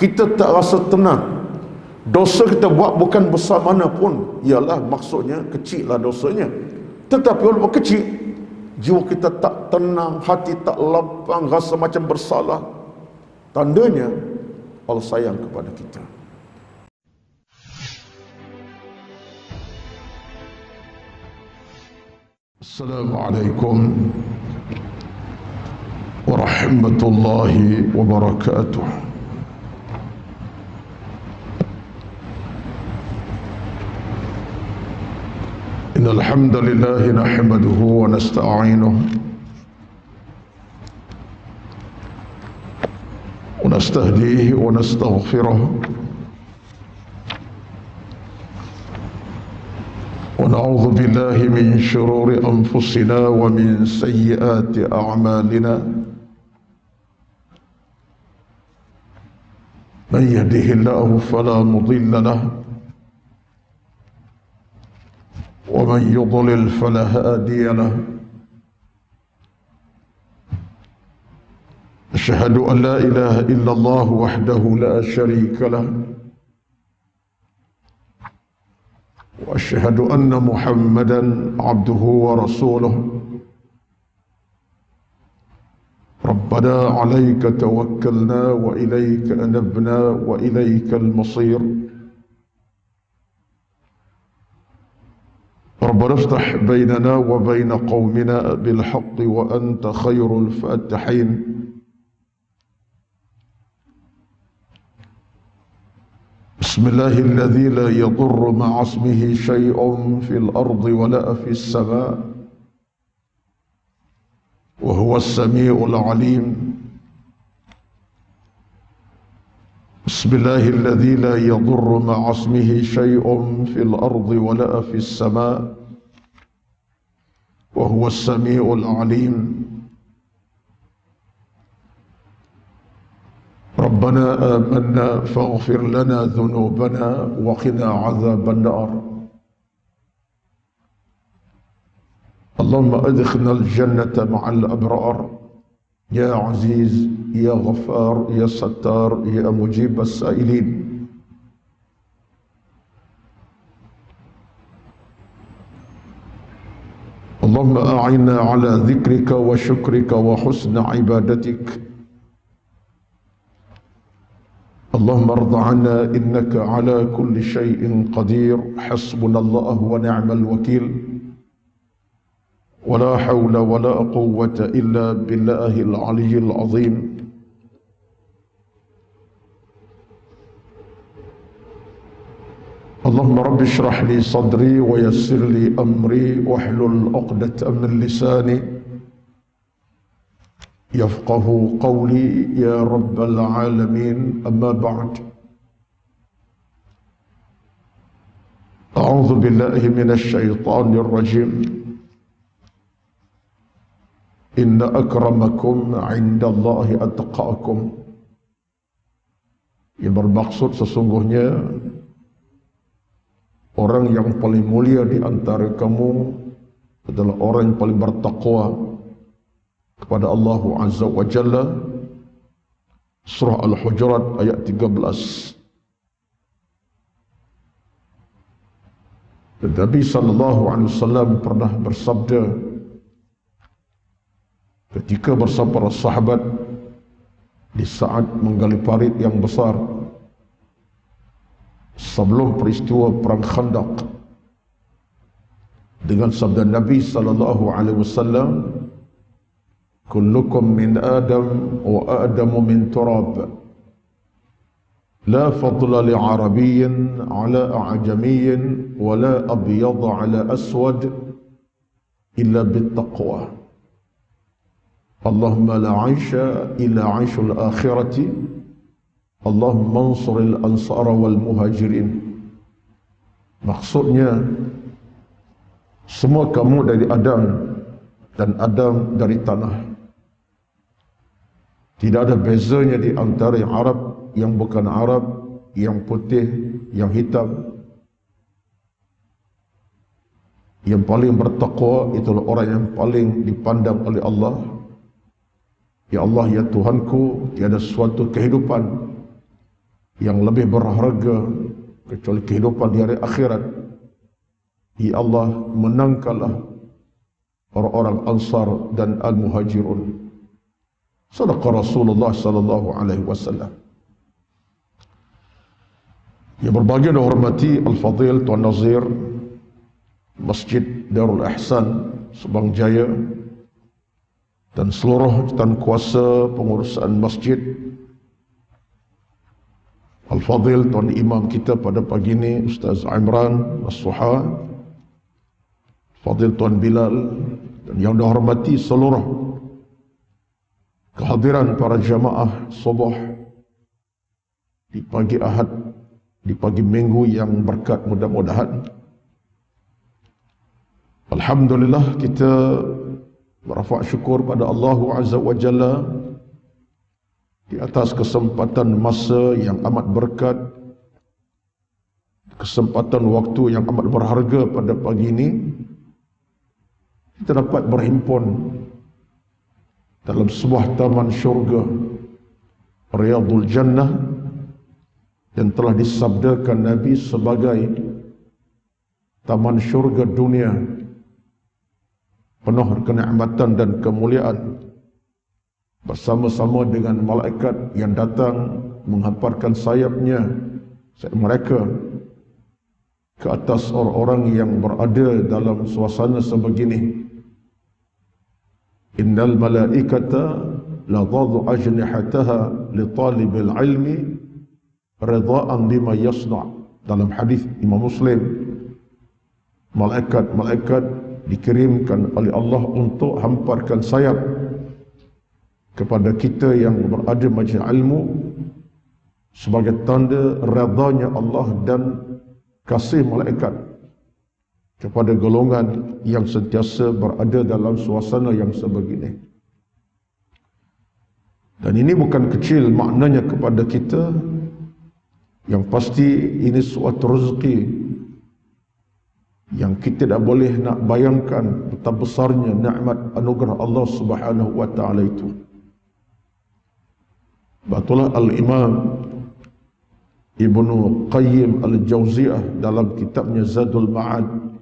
kita tak rasa tenang. Dosa kita buat bukan besar mana pun, ialah maksudnya kecil lah dosanya, tetapi walaupun kecil, jiwa kita tak tenang, hati tak lapang, rasa macam bersalah. Tandanya Allah sayang kepada kita. Assalamualaikum warahmatullahi wabarakatuh. إن الحمد لله نحمده ونستعينه ونستهديه ونستغفره ونعوذ بالله من شرور أنفسنا ومن سيئات أعمالنا من يهده الله فلا مضل له ومن يضلل فلا هادي له أشهد أن لا إله إلا الله وحده لا شريك له وأشهد أن محمدا عبده ورسوله ربنا عليك توكلنا وإليك أنبنا وإليك المصير ربنا افتح بيننا وبين قومنا بالحق وأنت خير الفاتحين بسم الله الذي لا يضر مع اسمه شيء في الأرض ولا في السماء وهو السميع العليم بسم الله الذي لا يضر مع اسمه شيء في الأرض ولا في السماء وهو السميع العليم ربنا آمنا فاغفر لنا ذنوبنا وقنا عذاب النار اللهم أدخلنا الجنة مع الأبرار يا عزيز يا غفار يا ستار يا مجيب السائلين اللهم أعنا على ذكرك وشكرك وحسن عبادتك اللهم ارض عنا إنك على كل شيء قدير حسبنا الله ونعم الوكيل ولا حول ولا قوة إلا بالله العلي العظيم اللهم رب اشرح لي صدري ويسر لي أمري واحلل عقدة من لساني يفقه قولي يا رب العالمين أما بعد أعوذ بالله من الشيطان الرجيم إن أكرمكم عند الله أتقاكم yang bermaksud sesungguhnya orang yang paling mulia di antara kamu adalah orang yang paling bertakwa kepada Allah Azza wa Jalla. Surah Al-Hujurat ayat 13. Nabi sallallahu alaihi wasallam pernah bersabda ketika bersama para sahabat di saat menggali parit yang besar sebelum peristiwa perang Khandaq, dengan sabda Nabi sallallahu alaihi wasallam, kullukum min Adam wa Adamu min turab la fadla li arabiyyin ala a'jamiyyin wa la abyad ala aswad illa bittaqwa Allahumma la 'aisha illa 'aishul akhirati Allahumma ansuril ansara wal muhajirin. Maksudnya, semua kamu dari Adam dan Adam dari tanah. Tidak ada bezanya di antara yang Arab, yang bukan Arab, yang putih, yang hitam. Yang paling bertakwa itulah orang yang paling dipandang oleh Allah. Ya Allah, ya Tuhanku, tiada suatu kehidupan yang lebih berharga kecuali kehidupan di hari akhirat. Ya Allah, menangkanlah orang-orang Ansar dan Al-Muhajirun. Sadaqa Rasulullah sallallahu alaihi wasallam. Yang berbahagia dan hormati Al-Fadhil Tuan Nazir Masjid Darul Ihsan Subang Jaya dan seluruh jawatan kuasa pengurusan masjid, Al-Fadhil Tuan Imam kita pada pagi ini Ustaz Imran As-Suha, Fadhil Tuan Bilal, dan yang dihormati seluruh kehadiran para jamaah subuh di pagi Ahad, di pagi minggu yang berkat mudah-mudahan. Alhamdulillah, kita merafak syukur pada Allah Azza wa Jalla di atas kesempatan masa yang amat berkat, kesempatan waktu yang amat berharga pada pagi ini. Kita dapat berhimpun dalam sebuah taman syurga, Riyadul Jannah, yang telah disabdakan Nabi sebagai taman syurga dunia penuh kenikmatan dan kemuliaan, bersama-sama dengan malaikat yang datang menghamparkan sayapnya mereka ke atas orang-orang yang berada dalam suasana sebegini. Innal malaikata la dhadhu ajnihataha li talibil ilmi ridhaan bima yasna'. Dalam hadis Imam Muslim, malaikat dikirimkan oleh Allah untuk hamparkan sayap kepada kita yang berada majlis ilmu sebagai tanda redanya Allah dan kasih malaikat kepada golongan yang sentiasa berada dalam suasana yang sebegini. Dan ini bukan kecil maknanya kepada kita, yang pasti ini suatu rezeki yang kita tidak boleh nak bayangkan betapa besarnya nikmat anugerah Allah Subhanahu wa taala itu. Batulah Al-Imam Ibnu Qayyim Al-Jauziyah dalam kitabnya Zadul Ma'ad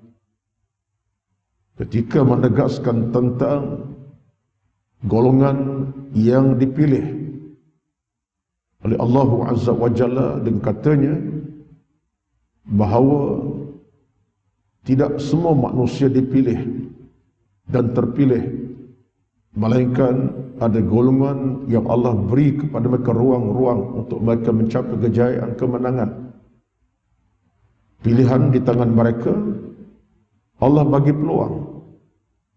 ketika menegaskan tentang golongan yang dipilih oleh Allah Azza wa Jalla, dan katanya bahawa tidak semua manusia dipilih dan terpilih, melainkan ada golongan yang Allah beri kepada mereka ruang-ruang untuk mereka mencapai kejayaan, kemenangan. Pilihan di tangan mereka, Allah bagi peluang.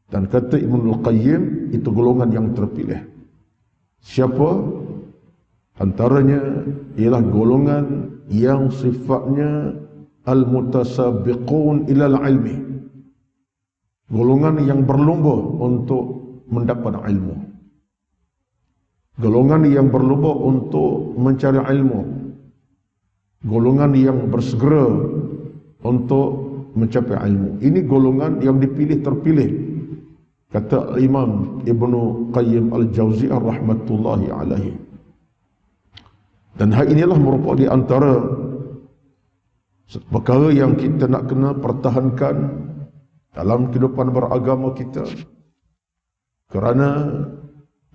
Dan kata Ibnu Qayyim, itu golongan yang terpilih. Siapa? Antaranya ialah golongan yang sifatnya al-mutasabiqun ilal ilmi, golongan yang berlomba untuk mendapat ilmu, golongan yang berlomba untuk mencari ilmu, golongan yang bersegera untuk mencapai ilmu. Ini golongan yang dipilih terpilih, kata Imam Ibnu Qayyim Al-Jauziyah rahmatullahi alaihi. Dan hal inilah merupakan di antara perkara yang kita nak kena pertahankan dalam kehidupan beragama kita. Kerana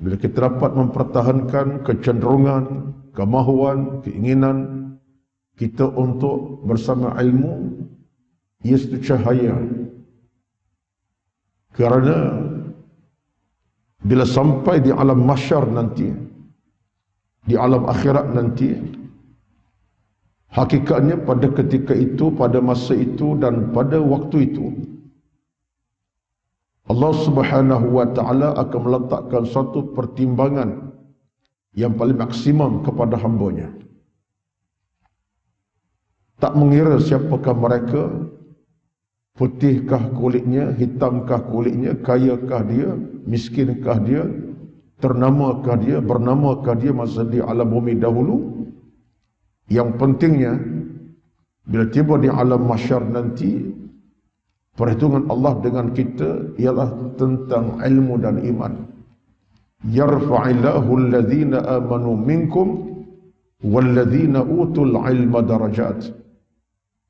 bila kita dapat mempertahankan kecenderungan, kemahuan, keinginan kita untuk bersama ilmu, ia itu cahaya. Kerana bila sampai di alam mahsyar nanti, di alam akhirat nanti, hakikatnya pada ketika itu, pada masa itu dan pada waktu itu, Allah Subhanahu wa taala akan meletakkan satu pertimbangan yang paling maksimum kepada hamba-Nya. Tak mengira siapakah mereka, putihkah kulitnya, hitamkah kulitnya, kayakah dia, miskinkah dia, ternamakah dia, bernamakah dia masa di alam bumi dahulu. Yang pentingnya bila tiba di alam mahsyar nanti, perhitungan Allah dengan kita ialah tentang ilmu dan iman. Yarfa'illahu alladhina amanu minkum walladzina utul ilma darajat.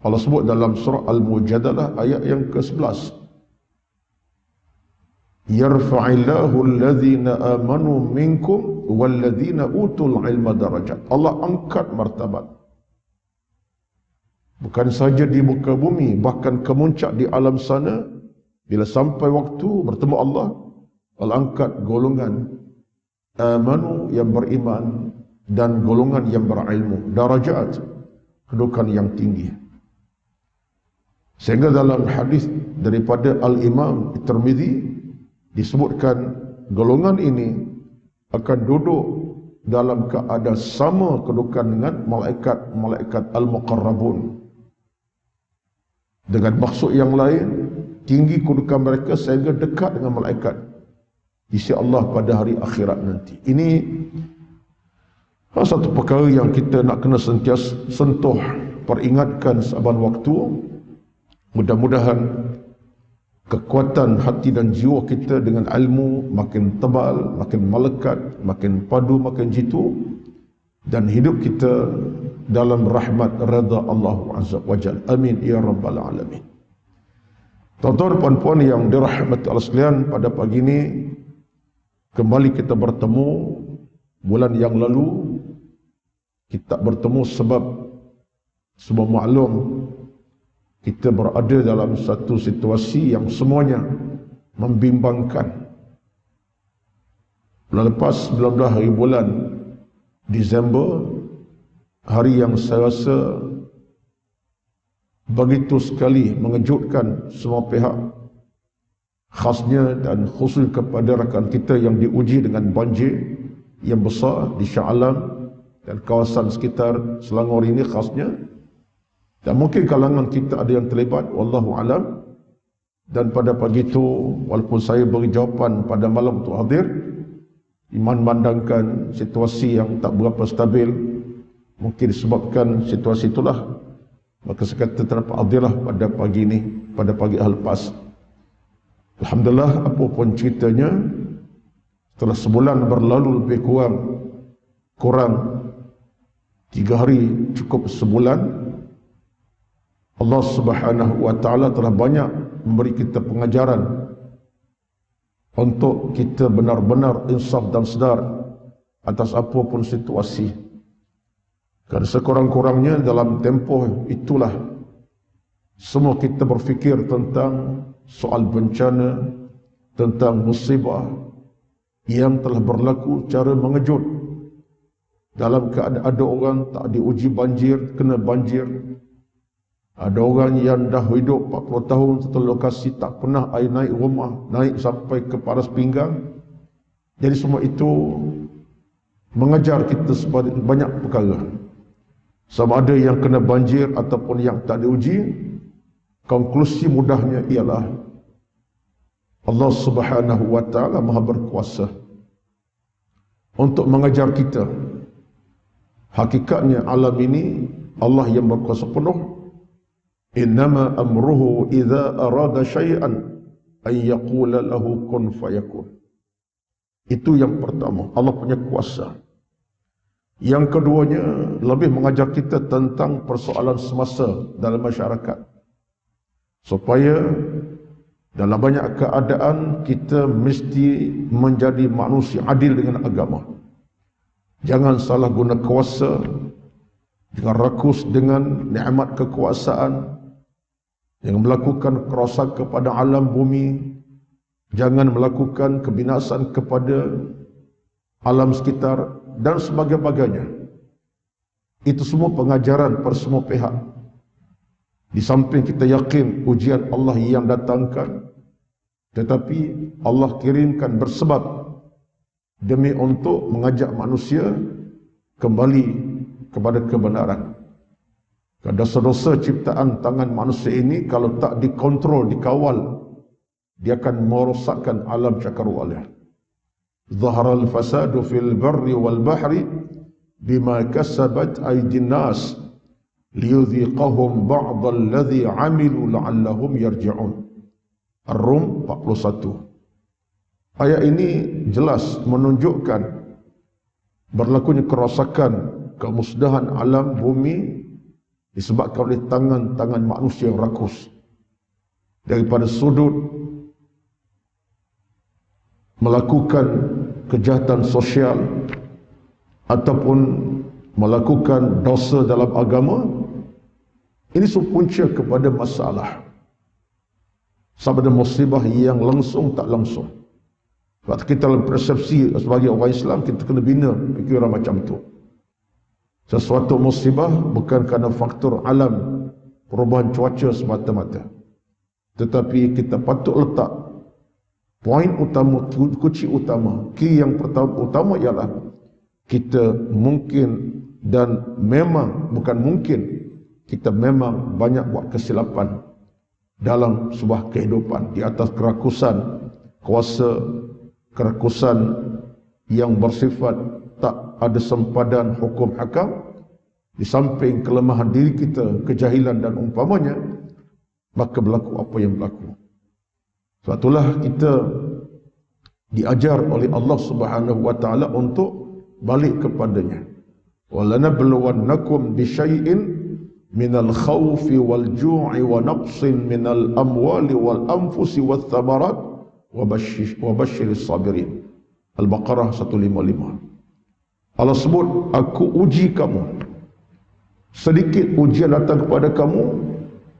Allah sebut dalam surah Al-Mujadalah ayat yang ke-11, yarfa'illahu alladzina amanu minkum walladzina utul ilma darajat. Allah angkat martabat, bukan saja di muka bumi, bahkan kemuncak di alam sana. Bila sampai waktu bertemu Allah, Allah angkat golongan amanu yang beriman dan golongan yang berilmu, darajat, kedudukan yang tinggi. Sehingga dalam hadis daripada Al-Imam Tirmizi disebutkan golongan ini akan duduk dalam keadaan sama kedudukan dengan malaikat Al-Muqarrabun. Dengan maksud yang lain, tinggi kedudukan mereka sehingga dekat dengan malaikat di sisi Allah pada hari akhirat nanti. Ini satu perkara yang kita nak kena sentiasa sentuh, peringatkan saban waktu. Mudah-mudahan kekuatan hati dan jiwa kita dengan ilmu makin tebal, makin melekat, makin padu, makin jitu, dan hidup kita dalam rahmat redha Allah Azza wa Jalla. Amin ya rabbal alamin. Tuan-tuan dan puan-puan yang dirahmati Allah sekalian, pada pagi ini kembali kita bertemu. Bulan yang lalu kita bertemu sebab semua maklum kita berada dalam satu situasi yang semuanya membimbangkan. Bulan lepas 19 hari bulan Disember, hari yang saya rasa begitu sekali mengejutkan semua pihak, khasnya dan khusus kepada rakan kita yang diuji dengan banjir yang besar di Shah Alam dan kawasan sekitar Selangor ini khasnya. Dan mungkin kalangan kita ada yang terlibat, wallahu alam. Dan pada pagi itu, walaupun saya beri jawapan pada malam untuk hadir, memandangkan situasi yang tak berapa stabil, mungkin disebabkan situasi itulah, maka saya kata terdapat hadirlah pada pagi ini, pada pagi lepas. Alhamdulillah, apapun ceritanya, setelah sebulan berlalu lebih kurang 3 hari cukup sebulan, Allah Subhanahu wa taala telah banyak memberi kita pengajaran untuk kita benar-benar insaf dan sedar atas apapun situasi. Kerana sekurang-kurangnya dalam tempoh itulah semua kita berfikir tentang soal bencana, tentang musibah yang telah berlaku secara mengejut. Dalam keadaan ada orang tak diuji banjir, kena banjir. Ada orang yang dah hidup 40 tahun satu lokasi, tak pernah air naik rumah, naik sampai ke paras pinggang. Jadi semua itu mengajar kita banyak perkara. Sama ada yang kena banjir ataupun yang tak diuji, konklusi mudahnya ialah Allah Subhanahu wa taala Maha berkuasa untuk mengajar kita. Hakikatnya alam ini Allah yang berkuasa penuh. Innama amruhu idza arada syai'an ay yaqula lahu kun fayakun. Itu yang pertama, Allah punya kuasa. Yang keduanya lebih mengajar kita tentang persoalan semasa dalam masyarakat, supaya dalam banyak keadaan kita mesti menjadi manusia adil dengan agama. Jangan salah guna kuasa, jangan rakus dengan nikmat kekuasaan, jangan melakukan kerosakan kepada alam bumi, jangan melakukan kebinasan kepada alam sekitar dan sebagainya. Itu semua pengajaran per semua pihak. Di samping kita yakin ujian Allah yang datangkan, tetapi Allah kirimkan bersebab demi untuk mengajak manusia kembali kepada kebenaran. Dosa-dosa ciptaan tangan manusia ini kalau tak dikontrol, dikawal, dia akan merosakkan alam cakrawala. Zahara al-fasadu fil barri wal bahri bima kasabat aydin nas liyudhiqahum ba'd alladhi 'amilu la'allahum yarji'un. Ar-Rum 41. Ayat ini jelas menunjukkan berlakunya kerosakan kemusdahan alam bumi disebabkan oleh tangan-tangan manusia yang rakus. Daripada sudut melakukan kejahatan sosial ataupun melakukan dosa dalam agama, ini punca kepada masalah. Sama ada musibah yang langsung tak langsung. Sebab kita dalam persepsi sebagai orang Islam, kita kena bina fikiran macam tu. Sesuatu musibah bukan kerana faktor alam, perubahan cuaca semata-mata. Tetapi kita patut letak poin utama, kunci utama, key yang utama ialah kita mungkin dan memang, bukan mungkin, kita memang banyak buat kesilapan dalam sebuah kehidupan di atas kerakusan kuasa, kerakusan yang bersifat tak ada sempadan hukum hakam, di samping kelemahan diri kita, kejahilan dan umpamanya, maka berlaku apa yang berlaku. Sebab itulah kita diajar oleh Allah Subhanahu wa taala untuk balik kepadanya. وَلَنَبْلُوَنَّكُمْ بِشَيْءٍ مِنَ الْخَوْفِ وَالْجُوعِ وَنَقْصٍ مِنَ الْأَمْوَالِ وَالْأَنْفُسِ وَالثَّمَرَاتِ وَبَشِّرِ الصَّابِرِينَ. Al-Baqarah 155. Allah sebut, aku uji kamu. Sedikit ujian datang kepada kamu,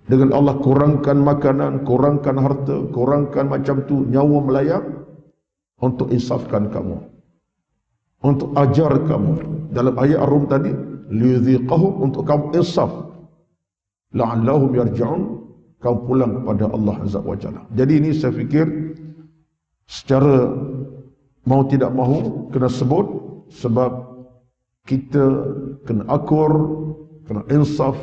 dengan Allah kurangkan makanan, kurangkan harta, kurangkan macam tu, nyawa melayang, untuk insafkan kamu, untuk ajar kamu. Dalam ayat Ar-Rum tadi, liyudhiqahum, untuk kamu insaf, la'allahum yarji'un, kamu pulang kepada Allah Azza wa Jalla. Jadi ini saya fikir secara mau tidak mahu kena sebut, sebab kita kena akur, kena insaf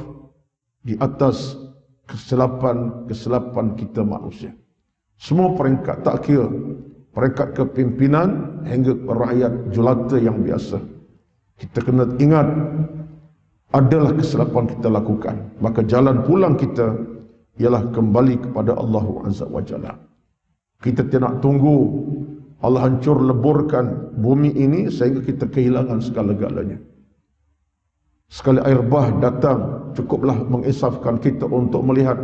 di atas kesilapan kita manusia. Semua peringkat, tak kira peringkat kepimpinan hingga rakyat julata yang biasa. Kita kena ingat adalah kesilapan kita lakukan. Maka jalan pulang kita ialah kembali kepada Allah Azza wa Jalla. Kita tidak tunggu Allah hancur leburkan bumi ini sehingga kita kehilangan segala-galanya. Sekali air bah datang, cukuplah mengisafkan kita untuk melihat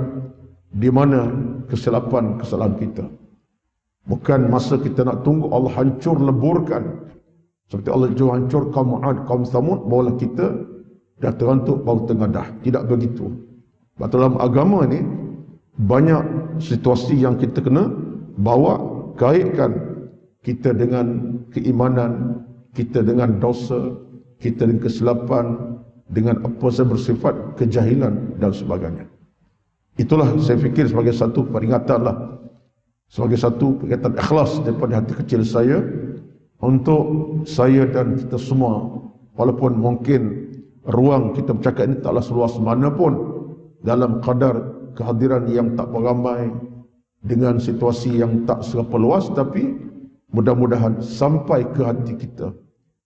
di mana kesalahan kita. Bukan masa kita nak tunggu Allah hancur leburkan. Seperti Allah juga hancur kaum Ad, kaum Samud, barulah kita dah terantuk baru tengadah. Tidak begitu. Sebab dalam agama ni banyak situasi yang kita kena bawa, kaitkan kita dengan keimanan, kita dengan dosa, kita dengan kesilapan, dengan apa yang bersifat kejahilan dan sebagainya. Itulah saya fikir sebagai satu peringatan lah, sebagai satu peringatan ikhlas daripada hati kecil saya untuk saya dan kita semua, walaupun mungkin ruang kita bercakap ini taklah seluas mana pun, dalam kadar kehadiran yang tak beramai, dengan situasi yang tak seberapa luas, tapi mudah-mudahan sampai ke hati kita,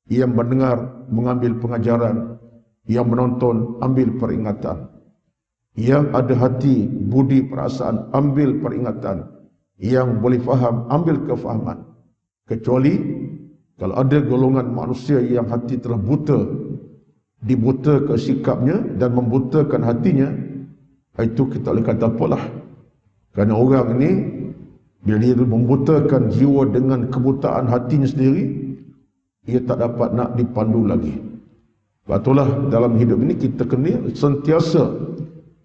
yang mendengar mengambil pengajaran, yang menonton ambil peringatan, yang ada hati budi perasaan ambil peringatan, yang boleh faham ambil kefahaman. Kecuali kalau ada golongan manusia yang hati telah buta, dibutakan sikapnya dan membutakan hatinya, itu kita boleh kata apalah. Kerana orang ini bila dia membutakan jiwa dengan kebutaan hatinya sendiri, ia tak dapat nak dipandu lagi. Sebab itulah dalam hidup ini kita kena sentiasa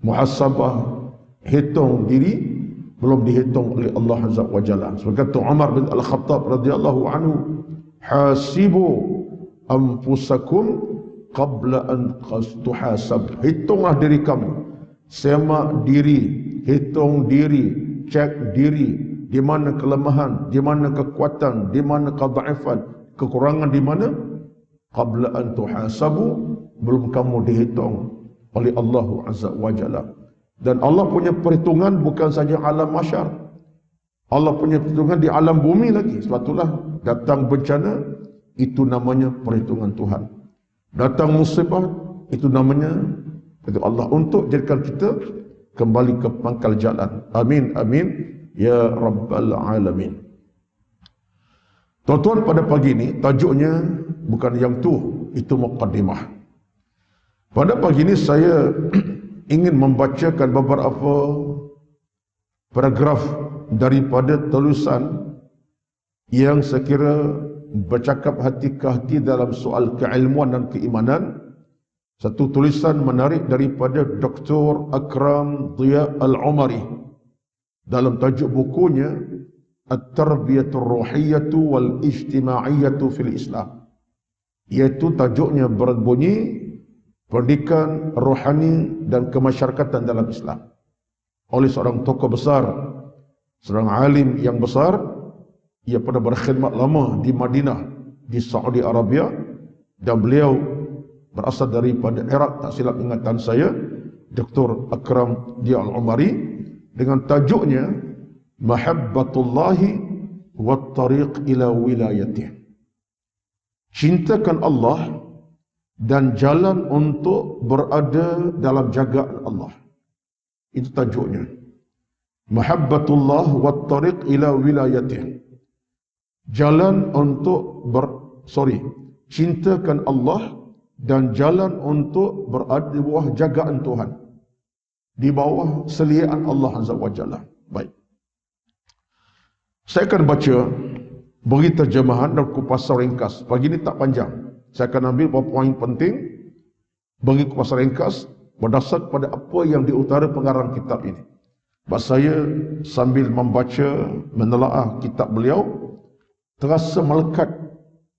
muhasabah, hitung diri, belum dihitung oleh Allah Azza wa Jalla. Sebab kata Umar bin Al-Khattab radhiyallahu anhu, hasibu anfusakum qabla an tuhasab. Hitunglah diri kamu, semak diri, hitung diri, cek diri, di mana kelemahan, di mana kekuatan, di mana kedhaifan, kekurangan di mana, qabla an tuhasabu, belum kamu dihitung oleh Allah Azza wa Jalla. Dan Allah punya perhitungan bukan saja alam mahsyar, Allah punya perhitungan di alam bumi lagi. Sebab itulah datang bencana, itu namanya perhitungan Tuhan. Datang musibah, itu namanya perhitungan Allah untuk jadikan kita kembali ke pangkal jalan. Amin, amin, ya Rabbal Alamin. Tuan-tuan, pada pagi ini tajuknya bukan yang tu, itu muqaddimah. Pada pagi ini saya ingin membacakan beberapa paragraf daripada tulisan yang saya kira bercakap hati ke hati dalam soal keilmuan dan keimanan. Satu tulisan menarik daripada Dr. Akram Diya Al-Umari dalam tajuk bukunya At-Tarbiyatul Ruhiyyatu wal Ijtima'iyyatu fil Islam, iaitu tajuknya berbunyi Pendidikan Rohani dan Kemasyarakatan dalam Islam, oleh seorang tokoh besar, seorang alim yang besar. Ia pernah berkhidmat lama di Madinah, di Saudi Arabia, dan beliau berasal daripada Iraq, tak silap ingatan saya, Dr. Akram Diya Al-Umari, dengan tajuknya Mahabbatullahi wat Tariq ila Wilayatih. Cintakan Allah dan jalan untuk berada dalam jagaan Allah. Itu tajuknya. Mahabbatullah wat Tariq ila Wilayatih. Jalan untuk cintakan Allah dan jalan untuk berada di bawah jagaan Tuhan, di bawah seliaan Allah Azza wa Jalla. Baik, saya akan baca beri terjemahan dan kupasan ringkas. Pagi ini tak panjang, saya akan ambil beberapa poin penting, bagi kupasan ringkas berdasar pada apa yang diutara pengarang kitab ini. Sebab saya sambil membaca, menelaah kitab beliau, terasa melekat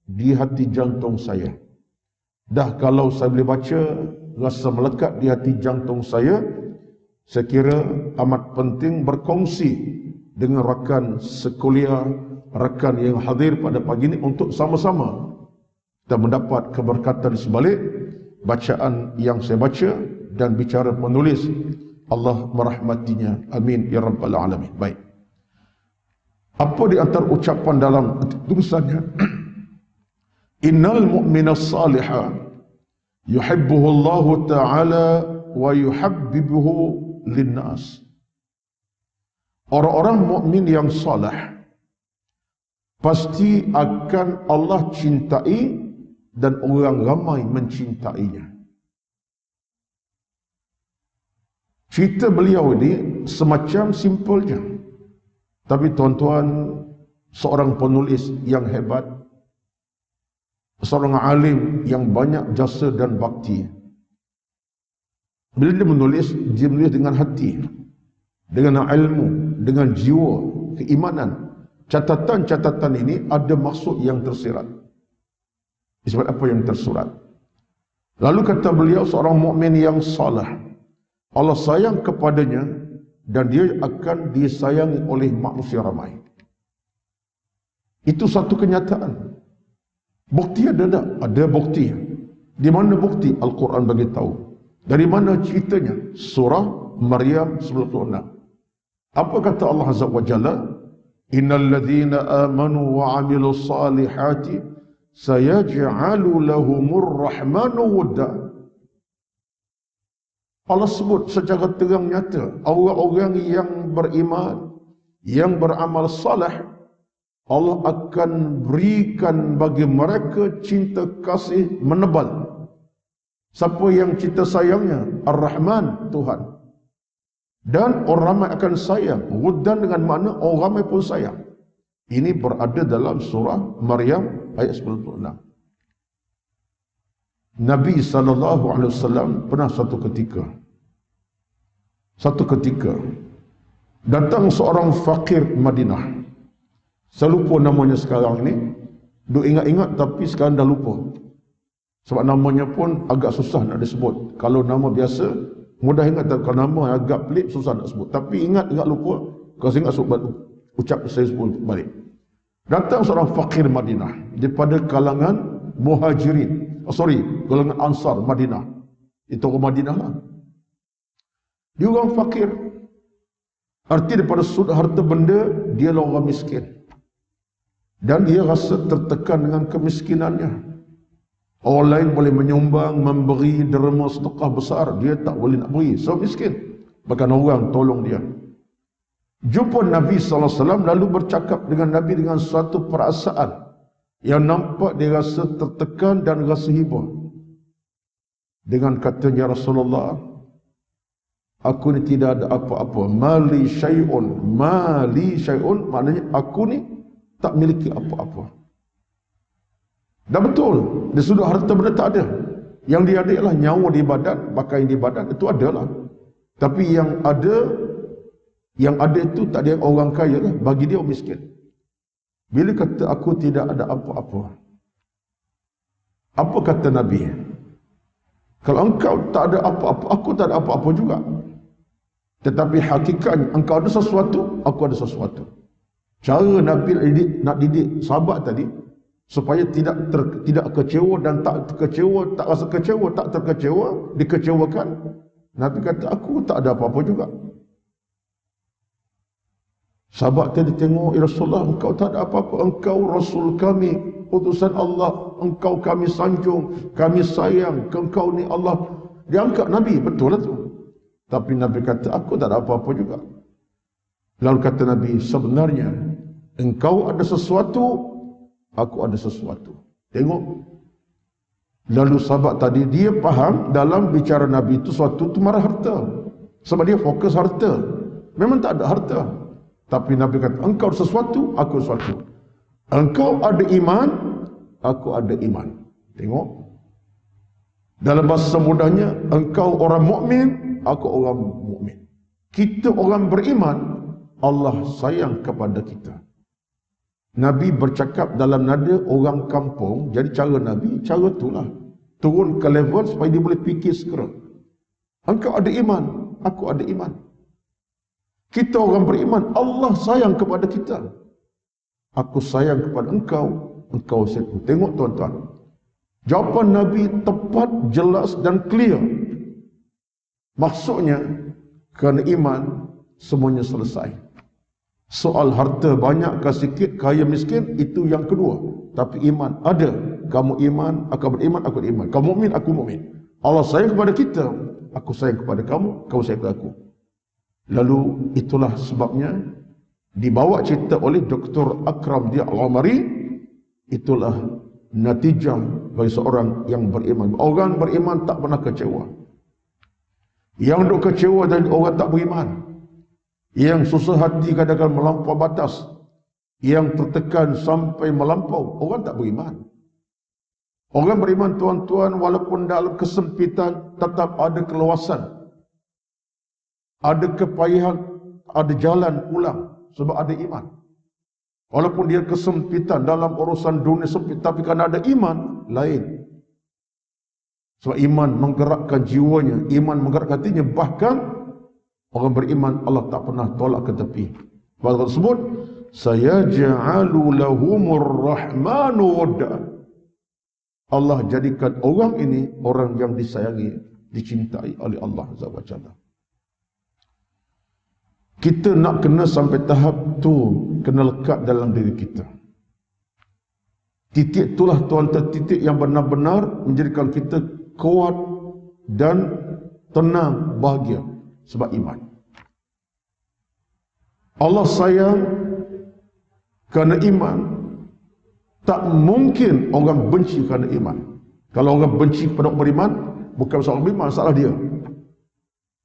di hati jantung saya. Dah kalau saya boleh baca, rasa melekat di hati jantung saya kira amat penting berkongsi dengan rakan sekuliah, rakan yang hadir pada pagi ini untuk sama-sama kita mendapat keberkatan sebalik bacaan yang saya baca dan bicara penulis. Allah merahmatinya. Amin ya rabbal alamin. Baik. Apa di antara ucapan dalam tulisannya? Innal mu'mina salihah yuhibbuhu Allah Ta'ala wa yuhabbibuhu linnas. Orang-orang mukmin yang saleh pasti akan Allah cintai dan orang ramai mencintainya. Cerita beliau ini semacam simple je. Tapi tuan-tuan, seorang penulis yang hebat, seorang alim yang banyak jasa dan bakti. Bila dia menulis dengan hati, dengan ilmu, dengan jiwa, keimanan. Catatan-catatan ini ada maksud yang tersirat. Sebab apa yang tersurat? Lalu kata beliau, seorang mukmin yang saleh, Allah sayang kepadanya dan dia akan disayangi oleh manusia ramai. Itu satu kenyataan. Bukti ada tak? Ada bukti. Di mana bukti? Al-Quran bagi tahu. Dari mana ceritanya? Surah Maryam 96. Apa kata Allah Azza wa Jalla? Innal ladzina amanu wa 'amilus salihati sayaj'alu lahumur rahmanu wudda. Allah sebut secara terang nyata, orang-orang yang beriman, yang beramal saleh, Allah akan berikan bagi mereka cinta kasih menebal. Siapa yang cinta sayangnya? Ar-Rahman, Tuhan. Dan orang ramai akan sayang. Wuddan dengan makna orang ramai pun sayang. Ini berada dalam surah Maryam ayat 96. Nabi SAW pernah satu ketika datang seorang fakir Madinah. Saya lupa namanya sekarang ini. Duk ingat-ingat tapi sekarang dah lupa. Sebab namanya pun agak susah nak disebut. Kalau nama biasa, mudah ingat. Kalau nama agak pelik, susah nak sebut. Tapi ingat lupa. Kalau saya ingat sebut, ucap saya sebut balik. Datang seorang fakir Madinah daripada kalangan Muhajirin. Kalangan Ansar Madinah. Itu orang Madinah lah. Dia orang fakir. Arti daripada sudut harta benda, dia lah orang miskin. Dan dia rasa tertekan dengan kemiskinannya. Orang lain boleh menyumbang, memberi derma sedekah besar, dia tak boleh nak beri, so miskin. Bahkan orang tolong dia. Jumpa Nabi SAW, lalu bercakap dengan Nabi dengan suatu perasaan yang nampak dia rasa tertekan dan rasa hibah. dengan katanya Rasulullah, aku ni tidak ada apa-apa. Mali syai'un maknanya aku ni tak miliki apa-apa. Dan betul, di sudut harta benda tak ada. Yang dia ada ialah nyawa di badan, pakaian di badan, itu adalah. Tapi yang ada itu tak ada yang orang kaya lah, bagi dia orang miskin. Bila kata aku tidak ada apa-apa, apa kata Nabi? Kalau engkau tak ada apa-apa, aku tak ada apa-apa juga. Tetapi hakikatnya engkau ada sesuatu, aku ada sesuatu. Cara Nabi nak didik sahabat tadi supaya tidak kecewa dan tak kecewa, tak rasa kecewa, tak terkecewa, dikecewakan. Nabi kata aku tak ada apa-apa juga. Sahabat tadi tengok, ya Rasulullah, engkau tak ada apa-apa, engkau Rasul kami, utusan Allah, engkau kami sanjung, kami sayang, engkau ni Allah. Dia angkat Nabi, betul lah tu. Tapi Nabi kata aku tak ada apa-apa juga. Lalu kata Nabi, sebenarnya engkau ada sesuatu, aku ada sesuatu. Tengok. Lalu sahabat tadi dia faham dalam bicara Nabi itu sesuatu itu marah harta. Sebab dia fokus harta. Memang tak ada harta. Tapi Nabi kata, engkau sesuatu, aku sesuatu. Engkau ada iman, aku ada iman. Tengok. Dalam bahasa mudahnya, engkau orang mukmin, aku orang mukmin. Kita orang beriman, Allah sayang kepada kita. Nabi bercakap dalam nada orang kampung, jadi cara Nabi, cara itulah. Turun ke level supaya dia boleh fikir segera. Engkau ada iman, aku ada iman. Kita orang beriman, Allah sayang kepada kita. Aku sayang kepada engkau, engkau sayang. Tengok tuan-tuan. Jawapan Nabi tepat, jelas dan clear. Maksudnya, kerana iman, semuanya selesai. Soal harta banyak ke sikit, kaya miskin, itu yang kedua. Tapi iman ada. Kamu iman, aku beriman, aku beriman. Kamu mukmin, aku mukmin. Allah sayang kepada kita, aku sayang kepada kamu, kau sayang kepada aku. Lalu itulah sebabnya dibawa cerita oleh Dr. Akram Dia Al-Umari, itulah natijah bagi seorang yang beriman. Orang beriman tak pernah kecewa. Yang duk kecewa dan orang tak beriman. Yang susah hati kadang-kadang melampau batas. Yang tertekan sampai melampau, orang tak beriman. Orang beriman tuan-tuan, walaupun dalam kesempitan tetap ada keluasan. Ada kepayahan, ada jalan pulang sebab ada iman. Walaupun dia kesempitan dalam urusan dunia sempit, tapi kerana ada iman, lain. Sebab iman menggerakkan jiwanya, iman menggerakkan hatinya. Bahkan orang beriman Allah tak pernah tolak ke tepi. Bahkan tersebut, sayaj'alu lahumur rahmanu wadda. Allah jadikan orang ini orang yang disayangi, dicintai oleh Allah Azza wa Jalla. Kita nak kena sampai tahap tu, kena lekat dalam diri kita. Titik itulah tuan-tuan, titik yang benar-benar menjadikan kita kuat dan tenang, bahagia sebab iman. Allah sayang kerana iman. Tak mungkin orang benci kerana iman. Kalau orang benci kepada orang beriman, bukan masalah beriman, masalah dia.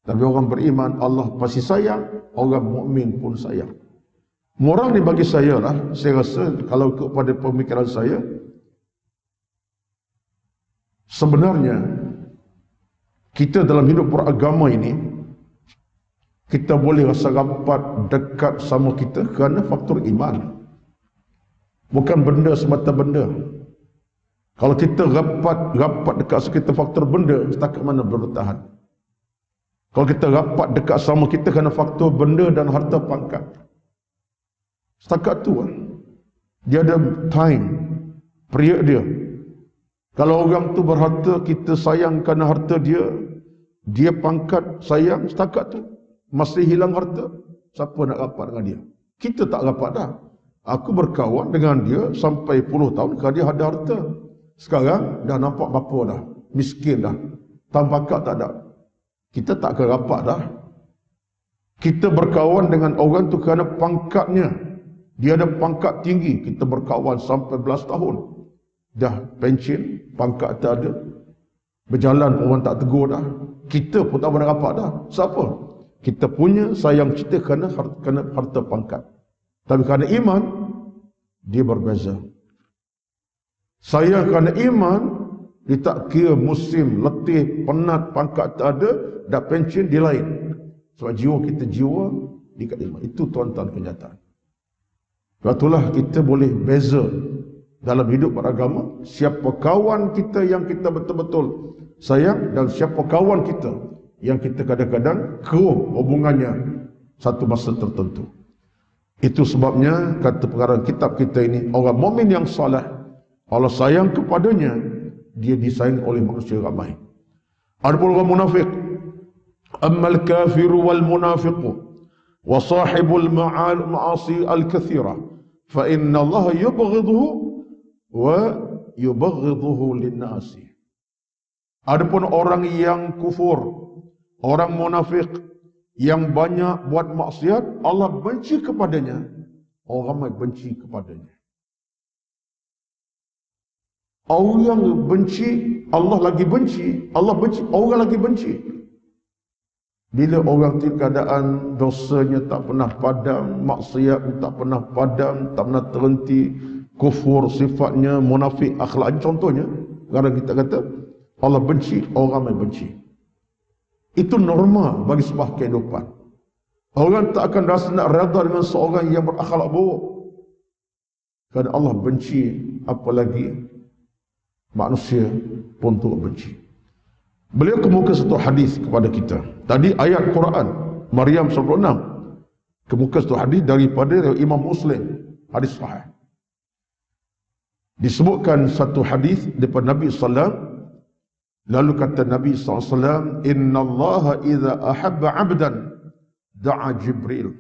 Tapi orang beriman, Allah pasti sayang. Orang mukmin pun sayang. Moral ni bagi saya lah, saya rasa kalau ikut pada pemikiran saya, sebenarnya kita dalam hidup beragama ini, kita boleh rasa rapat, dekat sama kita kerana faktor iman. Bukan benda semata benda. Kalau kita rapat dekat sekitar faktor benda, setakat mana bertahan. Kalau kita rapat dekat sama kita kerana faktor benda dan harta pangkat, setakat tu lah. Dia ada time, period dia. Kalau orang tu berharta, kita sayang kerana harta dia, dia pangkat sayang, setakat tu. Masih hilang harta, siapa nak rapat dengan dia? Kita tak rapat dah. Aku berkawan dengan dia sampai puluh tahun kerana dia ada harta. Sekarang dah nampak bapa dah, miskin dah, pangkat tak ada. Kita tak akan rapat dah. Kita berkawan dengan orang tu kerana pangkatnya. Dia ada pangkat tinggi, kita berkawan sampai belas tahun. Dah pencen, pangkat tak ada. Berjalan pun orang tak tegur dah. Kita pun tak pernah rapat dah. Siapa? Kita punya sayang kita kerana harta pangkat. Tapi kerana iman, dia berbeza. Sayang kerana iman, dia tak kira musim, letih, penat, pangkat tak ada, dah pencen, dia lain. Sebab jiwa kita jiwa di kat iman. Itu tuan-tuan kenyataan. Sebab itulah kita boleh beza dalam hidup beragama. Siapa kawan kita yang kita betul-betul sayang dan siapa kawan kita yang kita kadang-kadang keruh hubungannya satu masa tertentu. Itu sebabnya kata pengarang kitab kita ini, orang mukmin yang soleh, Allah sayang kepadanya, dia disayang oleh manusia ramai. Adapun orang munafik, ammal kafiru wal munafiqu wa sahibul ma'asi al-kathira fa inna Allah yubghidhuhu wa yubghidhuhu lin-nasi. Adapun orang yang kufur, orang munafik yang banyak buat maksiat, Allah benci kepadanya. Orang ramai benci kepadanya. Orang benci, Allah lagi benci. Allah benci, orang lagi benci. Bila orang tu keadaan dosanya tak pernah padam, maksiat tak pernah padam, tak pernah terhenti, kufur sifatnya, munafik akhlaknya, contohnya, kadang kita kata Allah benci, orang ramai benci. Itu normal bagi sebuah kehidupan. Orang tak akan rasa nak redha dengan seorang yang berakhlak buruk. Kerana Allah benci, apalagi manusia pun turut benci. Beliau kemuka satu hadis kepada kita. Tadi ayat Quran, Maryam 96. Kemuka satu hadis daripada Imam Muslim, hadis sahih. Disebutkan satu hadis daripada Nabi SAW. Lalu kata Nabi SAW, Inna Allah idha ahabba abdan da'a Jibril.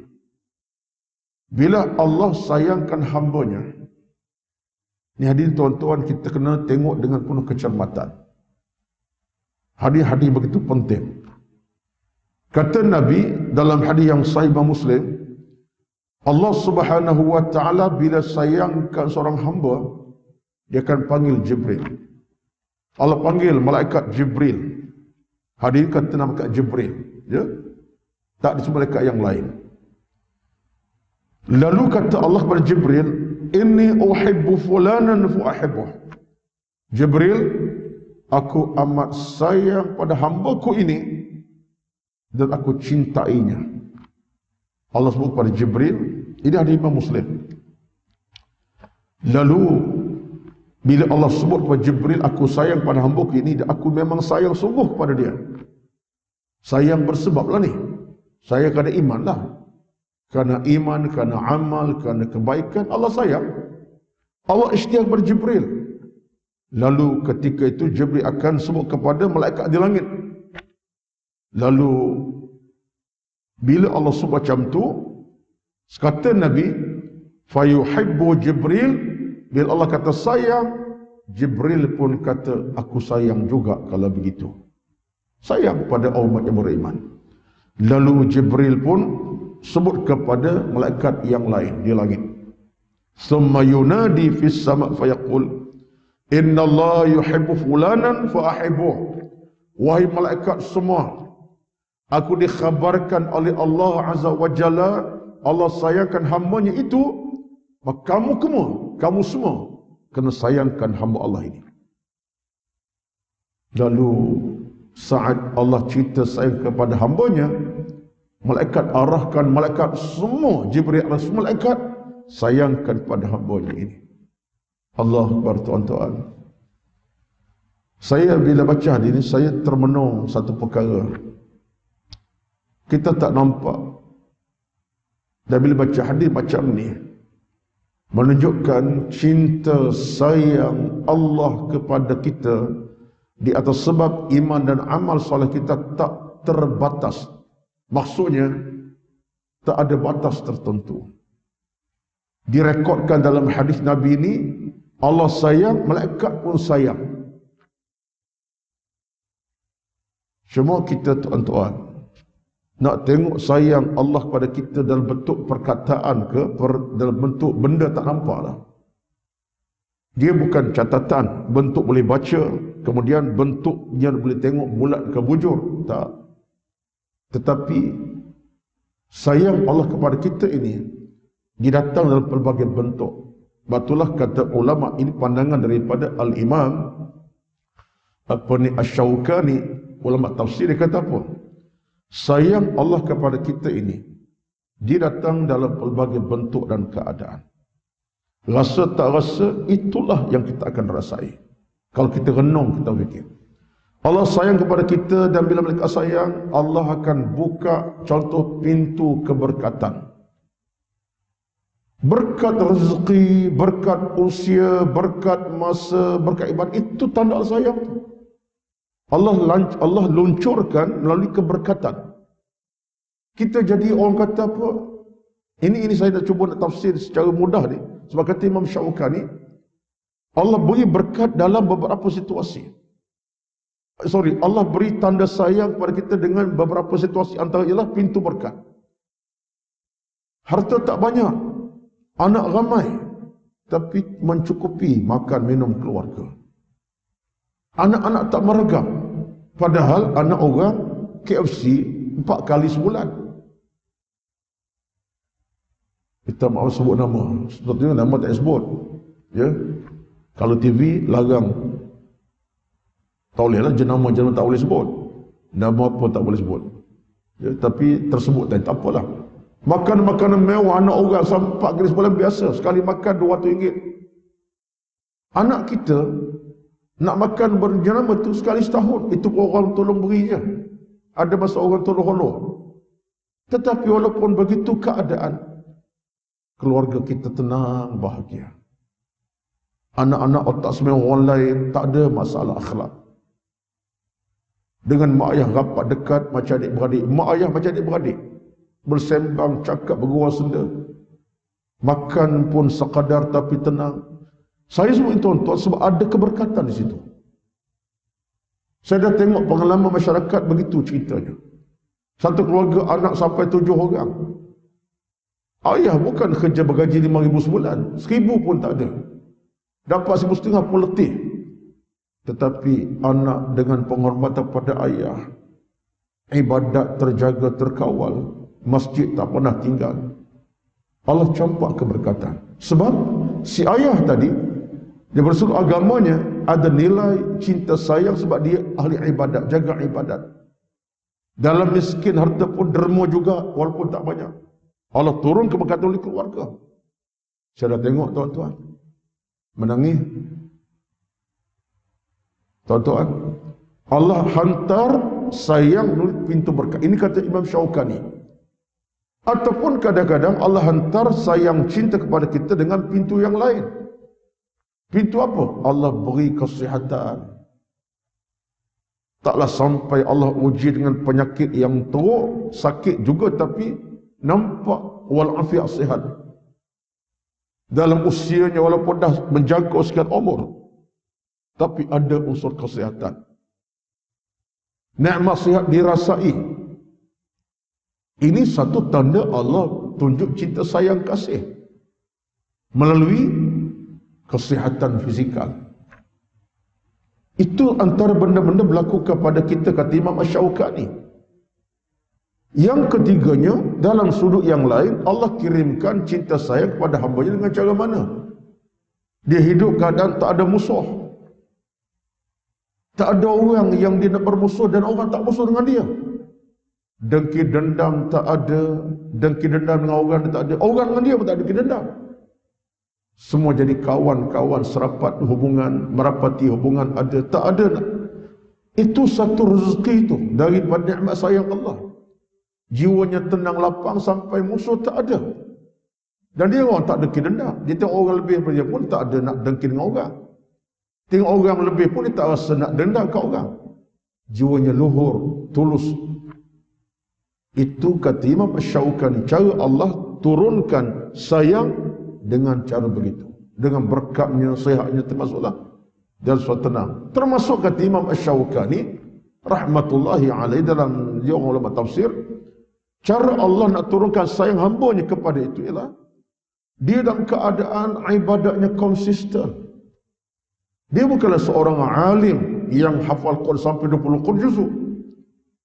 Bila Allah sayangkan hambanya, ini hadis tuan-tuan kita kena tengok dengan penuh kecermatan. Hadis-hadis begitu penting. Kata Nabi dalam hadis yang sahih Muslim, Allah Subhanahu wa taala bila sayangkan seorang hamba, dia akan panggil Jibril. Allah panggil malaikat Jibril. Hadis kata nama malaikat Jibril, ya. Tak disebut malaikat yang lain. Lalu kata Allah kepada Jibril, Inni uhibbu fulanan fa uhibbuh. Jibril, aku amat sayang pada hamba-Ku ini dan aku cintainya. Allah sebut kepada Jibril, ini hadis Imam Muslim. Lalu bila Allah sebut kepada Jibril, aku sayang pada hamba-Ku ini, dan aku memang sayang sungguh kepada dia. Sayang bersebablah ni. Sayang kerana iman lah. Kerana iman, kerana amal, kerana kebaikan, Allah sayang. Allah isytiaq kepada Jibril. Lalu ketika itu Jibril akan sebut kepada malaikat di langit. Lalu bila Allah sebut macam tu, kata Nabi, fayuhibbu Jibril. Bila Allah kata sayang, Jibril pun kata aku sayang juga kalau begitu. Sayang pada umat yang beriman. Lalu Jibril pun sebut kepada malaikat yang lain di langit. Summa yunadi fis sama' fayaqul Inna Allah yuhibbu fulanan fa ahibbuh. Wahai malaikat semua, aku dikhabarkan oleh Allah Azza wa Jalla, Allah sayangkan hamba-Nya itu, maka kamu semua kena sayangkan hamba Allah ini. Lalu saat Allah cerita sayang kepada hamba-Nya, malaikat arahkan malaikat semua, Jibril dan semua malaikat sayangkan pada hamba-Nya ini. Allah Akbar tuan-tuan. Saya bila baca hadis ini, saya termenung satu perkara. Kita tak nampak. Dan bila baca hadis macam ni, menunjukkan cinta sayang Allah kepada kita di atas sebab iman dan amal soleh kita tak terbatas. Maksudnya, tak ada batas tertentu. Direkodkan dalam hadis Nabi ini, Allah sayang, malaikat pun sayang. Cuma kita tuan-tuan nak tengok sayang Allah kepada kita dalam bentuk perkataan ke dalam bentuk benda tak nampak lah. Dia bukan catatan, bentuk boleh baca, kemudian bentuknya boleh tengok bulat ke bujur. Tak. Tetapi sayang Allah kepada kita ini didatang dalam pelbagai bentuk. Batulah kata ulama, ini pandangan daripada Al-Imam Asy-Syaukani, ulama tafsir, dia kata apa? Sayang Allah kepada kita ini dia datang dalam pelbagai bentuk dan keadaan. Rasa tak rasa, itulah yang kita akan rasai. Kalau kita renung, kita fikir Allah sayang kepada kita, dan bila mereka sayang, Allah akan buka contoh pintu keberkatan. Berkat rezeki, berkat usia, berkat masa, berkat ibadat, itu tanda sayang. Allah luncurkan melalui keberkatan. Kita jadi orang kata apa? Ini saya nak cuba nak tafsir secara mudah ni. Sebab kata Imam Syaukani, Allah beri berkat dalam beberapa situasi. Allah beri tanda sayang kepada kita dengan beberapa situasi, antara ialah pintu berkat. Harta tak banyak, anak ramai, tapi mencukupi makan minum keluarga. Anak-anak tak meragam, padahal anak orang KFC 4 kali sebulan. Kita mahu sebut nama, sebetulnya nama tak sebut. Ya, kalau TV larang, tak bolehlah jenama tak boleh sebut, nama apa tak boleh sebut. Ya, tapi tersebut tak apalah. Makan makanan mewah anak orang 4 kali sebulan biasa, sekali makan RM200. Anak kita nak makan berjenama tu sekali setahun, itu orang tolong beri je. Ada masa orang tolong holok. Tetapi walaupun begitu keadaan, keluarga kita tenang, bahagia. Anak-anak otak semua orang lain, tak ada masalah akhlak. Dengan mak ayah rapat dekat macam adik-beradik, mak ayah macam adik-beradik, bersembang, cakap, bergurau senda. Makan pun sekadar tapi tenang. Saya sebut itu tuan-tuan sebab ada keberkatan di situ. Saya dah tengok pengalaman masyarakat begitu ceritanya. Satu keluarga anak sampai 7 orang. Ayah bukan kerja bergaji 5,000 sebulan, 1,000 pun tak ada. Dapat 1,500 pun letih. Tetapi anak dengan penghormatan pada ayah, ibadat terjaga, terkawal, masjid tak pernah tinggal. Allah campak keberkatan. Sebab si ayah tadi, dia bersungguh agamanya ada nilai cinta sayang sebab dia ahli ibadat, jaga ibadat. Dalam miskin harta pun derma juga walaupun tak banyak. Allah turun keberkatan oleh keluarga. Saya dah tengok tuan-tuan menangis. Tuan-tuan, Allah hantar sayang melalui pintu berkat. Ini kata Imam Syaukani. Ataupun kadang-kadang Allah hantar sayang cinta kepada kita dengan pintu yang lain. Pintu apa? Allah beri kesihatan. Taklah sampai Allah uji dengan penyakit yang teruk, sakit juga tapi nampak walafiat sihat. Dalam usianya walaupun dah menjangkau sekian umur, tapi ada unsur kesihatan. Nikmat sihat dirasai. Ini satu tanda Allah tunjuk cinta sayang kasih melalui kesihatan fizikal. Itu antara benda-benda berlaku kepada kita, kata Imam Asy-Syaukani. Yang ketiganya, dalam sudut yang lain, Allah kirimkan cinta sayang kepada hamba-Nya dengan cara mana? Dia hidup keadaan tak ada musuh. Tak ada orang yang dia nak bermusuh dan orang tak musuh dengan dia. Dengki dendam tak ada, dengki dendam dengan orang tak ada, orang dengan dia pun tak ada dengki dendam. Semua jadi kawan-kawan, serapat hubungan, merapati hubungan ada, tak ada. Itu satu rezeki itu daripada nikmat sayang Allah. Jiwanya tenang lapang sampai musuh tak ada. Dan dia orang tak dengki dendam. Dia tengok orang lebih daripada dia pun tak ada nak dengki dengan orang. Tengok orang lebih pun dia tak rasa nak dendam ke orang. Jiwanya luhur, tulus. Itu kata Imam Asy-Syaukani, cara Allah turunkan sayang dengan cara begitu. Dengan berkatnya, sihatnya termasuklah. Dan suatu tenang. Termasuk kata Imam Asy-Syaukani, rahmatullahi alaih, dalam dia orang ulama tafsir, cara Allah nak turunkan sayang hamba-Nya kepada itu ialah dia dalam keadaan ibadatnya konsisten. Dia bukanlah seorang alim yang hafal Quran sampai 20 juzuk.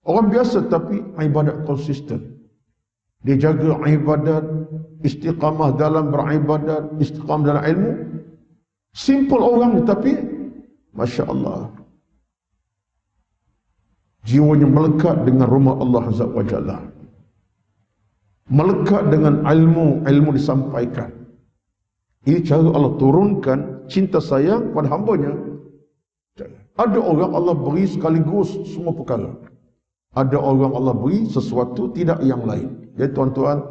Orang biasa tapi ibadat konsisten. Dia jaga ibadat, istiqamah dalam beribadat, istiqamah dalam ilmu. Simple orang tapi Masya Allah, jiwanya melekat dengan rumah Allah Azza wa Jalla, melekat dengan ilmu disampaikan. Ini cara Allah turunkan cinta sayang pada hambanya. Ada orang Allah beri sekaligus semua perkara, ada orang Allah beri sesuatu tidak yang lain. Jadi tuan-tuan,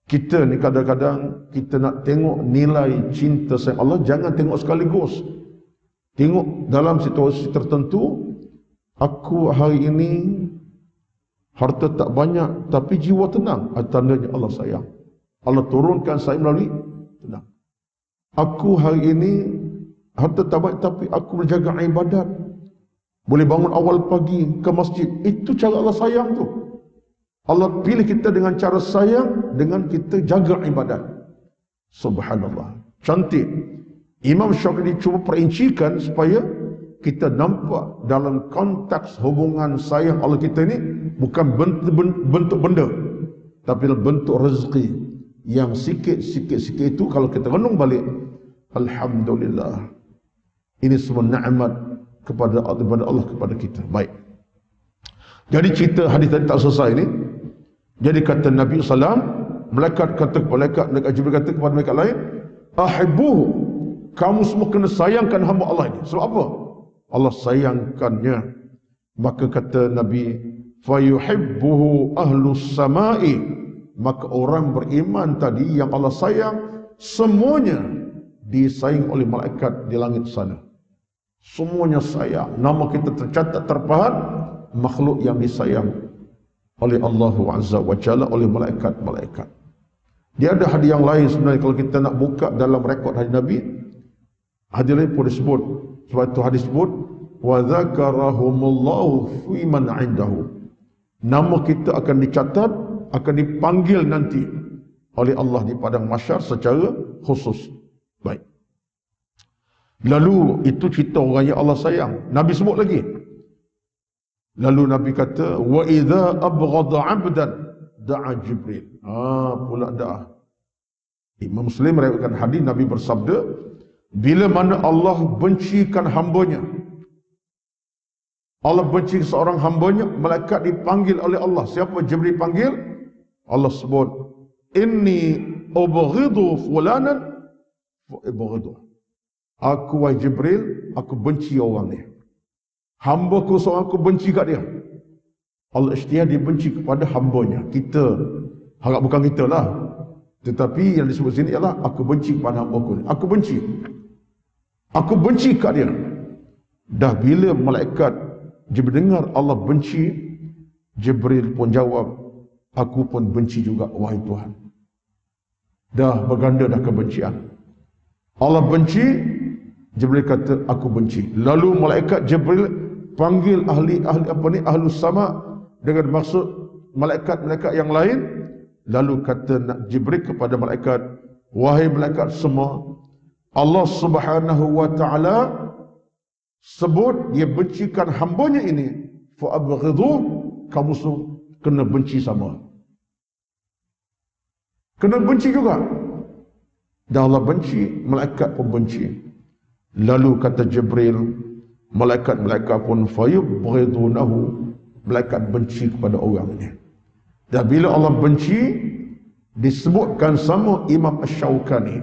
kita ni kadang-kadang kita nak tengok nilai cinta sayang Allah, jangan tengok sekaligus. Tengok dalam situasi tertentu. Aku hari ini harta tak banyak tapi jiwa tenang, tandanya Allah sayang. Allah turunkan saya melalui tenang. Aku hari ini harta tak banyak tapi aku menjaga ibadat, boleh bangun awal pagi ke masjid. Itu cara Allah sayang tu. Allah pilih kita dengan cara sayang, dengan kita jaga ibadat. Subhanallah, cantik. Imam Syafi'i cuba perincikan supaya kita nampak dalam konteks hubungan sayang Allah kita ni bukan bentuk benda, tapi bentuk rezeki yang sikit-sikit itu kalau kita renung balik, alhamdulillah, ini semua nikmat kepada Allah kepada kita. Baik. Jadi cerita hadis tadi tak selesai ni. Jadi kata Nabi SAW, malaikat Jibril kata kepada malaikat lain, ahibbuhu, kamu semua kena sayangkan hamba Allah ini. Sebab apa? Allah sayangkannya. Maka kata Nabi, fayuhibbuhu ahlus samai, maka orang beriman tadi yang Allah sayang, semuanya disayang oleh malaikat di langit sana. Semuanya sayang. Nama kita tercatat terpahat, makhluk yang disayang oleh Allah Azza wa Jalla, oleh malaikat-malaikat. Dia ada hadis yang lain sebenarnya, kalau kita nak buka dalam rekod hadis Nabi, hadis lain pun disebut. Sebab itu hadis sebut, wa dzakarahumullahu fi man 'indahu. Nama kita akan dicatat, akan dipanggil nanti oleh Allah di padang mahsyar secara khusus. Baik. Lalu itu cerita orang yang Allah sayang. Nabi sebut lagi. Lalu Nabi kata, wa idza abghadha 'abdan da'a Jibril. Pula da'a. Imam Muslim meriwayatkan hadis, Nabi bersabda, bila mana Allah bencikan hambanya, Allah benci seorang hambanya, malaikat dipanggil oleh Allah. Siapa Jibril panggil? Allah sebut, inni ubghidu fulanan fa ubghidu. Aku wahai Jibril, aku benci orang ni. Hamba-Ku seorang aku benci kat dia. Allah ikhtiar dibenci kepada hambanya. Kita harap bukan kita lah, tetapi yang disebut sini ialah aku benci kepada hamba-Ku ni. Aku benci. Aku benci kat dia. Dah bila malaikat Jibril dengar Allah benci, Jibril pun jawab, aku pun benci juga wahai Tuhan. Dah berganda dah kebencian. Allah benci, Jibril kata aku benci. Lalu malaikat Jibril panggil ahlu sama dengan maksud malaikat-malaikat yang lain. Lalu kata Jibril kepada malaikat, wahai malaikat semua, Allah Subhanahu wa taala sebut dia bencikan hambanya ini, fa abghidhu, kamu kena benci sama. Kena benci juga. Dan Allah benci, malaikat pun benci. Lalu kata Jibril, malaikat-malaikat pun fayubghidunahu, malaikat benci kepada orang ini. Dan bila Allah benci, disebutkan sama Imam Asy-Syaukani,